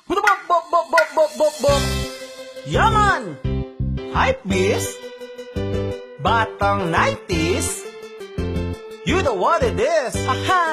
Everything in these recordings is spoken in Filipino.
Bop, bop, bop, bop, bop, bop, bop. Yaman! Hype beast? Batang 90s? You know what it is. Aha!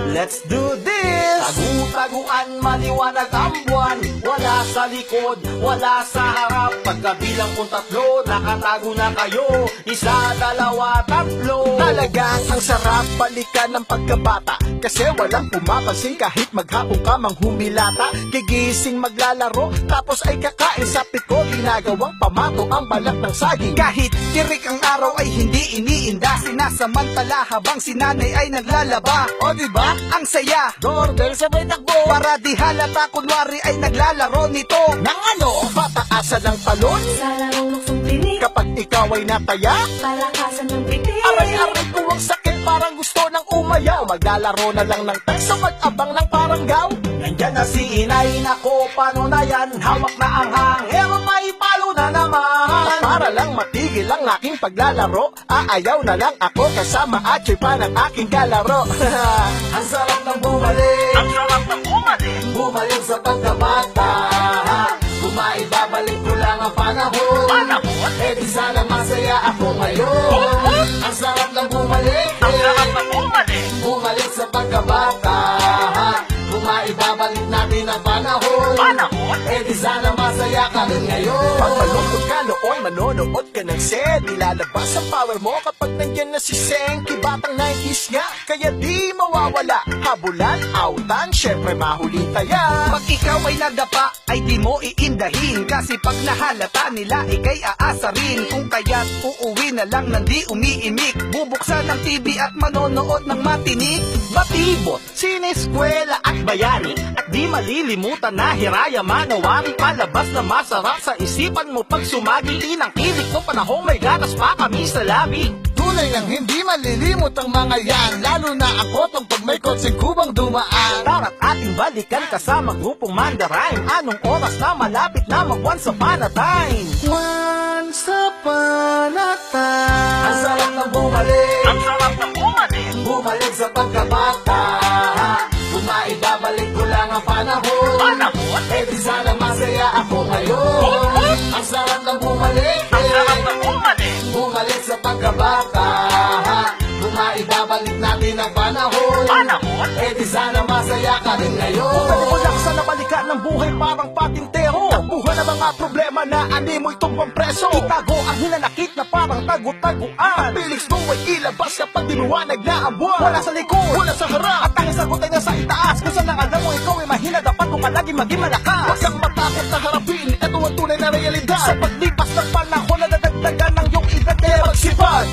Let's do this! Tagu-taguan, maliwanag ang buwan. Wala sa likod, wala sa harap. Pagkabilang kong tatlo, nakatago na kayo. Isa, dalawa, tatlo. Talagang ang sarap balikan ng pagkabata, kasi walang pumapansin kahit maghapon ka mang humilata. Gigising maglalaro, tapos ay kakain sa piko. Ginagawang pamato ang balat ng saging. Kahit tirik ang araw ay hindi iniinda, sinasamantala habang si nanay ay naglalaba. O diba, ang saya, doorbell sabay takbo, para di halata kunwari ay naglalaro nito. Nang ano, pataasan ng talon Sa larong luksong tinik, kapag ikaw ay nataya. palakasan ng pitik. Aray-aray ko ang sakit, parang gusto ng umayaw. Maglalaro na lang ng tekso, mag-abang ng parang gaw. Nandyan na si inay, nako, paano na yan? Hawak na ang hangero, may palo na naman. Para lang matigil ang aking paglalaro, aayaw na lang ako kasama at siya pa ng aking kalaro. Ang sarap ng bumalik, Ang sarap ng bumalik. bumalik sa pagkabata. Kumaibabalik ko lang ang panahon. Panahon? Eh di sana masaya ako ngayon. Ang sarap ng bumalik, Ang sarap ng bumalik. bumalik sa pagkabata. Kumaibabalik natin ang panahon. Panahon? Eh di sana masaya ka rin ngayon. Pag malungkot ka noon, manonood ka ng set. Ilalabas ang power mo kapag nandyan na si Senki. Batang 90s nga, kaya di mawawala. Habulan, autan, syempre mahuling taya. Pag ikaw ay nadapa, ay di mo iindahin. Kasi pag nahalata nila, ikay aasarin. Kung kaya't uuwi na lang nang di umiimik. Bubuksan ng TV at manonood ng matinik. Batibot, sineskwela at bayani. At di malilimutan na hiraya manawari. Palabas na masarap sa isipan mo pag sumagi. Inang kilik mo panahong may gatas pa kami sa labi. Tunay nang hindi malilimot ang mga yan, lalo na ako tong pag may kotseng kubang dumaan. Tara't ating balikan kasama grupong Mandarine. Anong oras na malapit na mag once upon a time? Once upon a time. Ang sarap ng bumalik, Ang sarap ng bumalik. bumalik sa pagkabata. Kumaibabalik ko lang ang panahon. Panahon? Eh di sana masaya ako ngayon. Ang sarap ng bumalik, Ang sarap ng bumalik. bumalik sa pagkabata. Kumaibabalik natin ang panahon. Panahon? Eh di sana masaya ka rin ngayon. Pwede ko lang sa nabalikan ng buhay parang patintero. Takbuhan ang mga problema na animoy tumbang preso. Itago ang hinanakit na parang tagu-taguan. Feelings mo ay ilabas kapag dinuwanag na ang buwan. Wala sa likod, wala sa harap, at ang sagot ay nasa itaas. Kung saan ang alam mo ikaw ay mahina, dapat mo palagi maging malakas. Huwag kang matakot na harapin, ito ang tunay na realidad. Sa paglipas ng panahon na nadagdagan ng iyong edad, kaya magsipag.